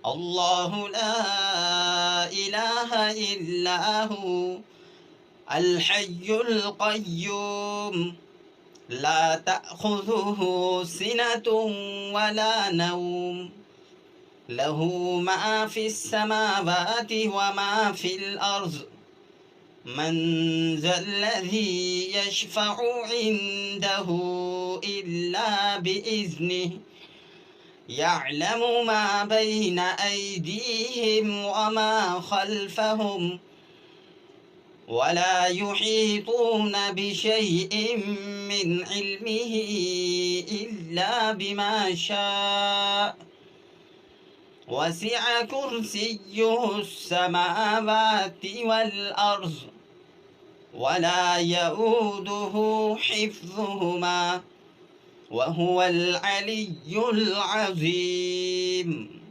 الله لا إله إلا هو الحي القيوم لا تأخذه سنة ولا نوم له ما في السماوات وما في الأرض من ذا الذي يشفع عنده إلا بإذنه يعلم ما بين أيديهم وما خلفهم ولا يحيطون بشيء من علمه إلا بما شاء وسع كرسيه السماوات والأرض ولا يؤوده حفظهما وهو العلي العظيم.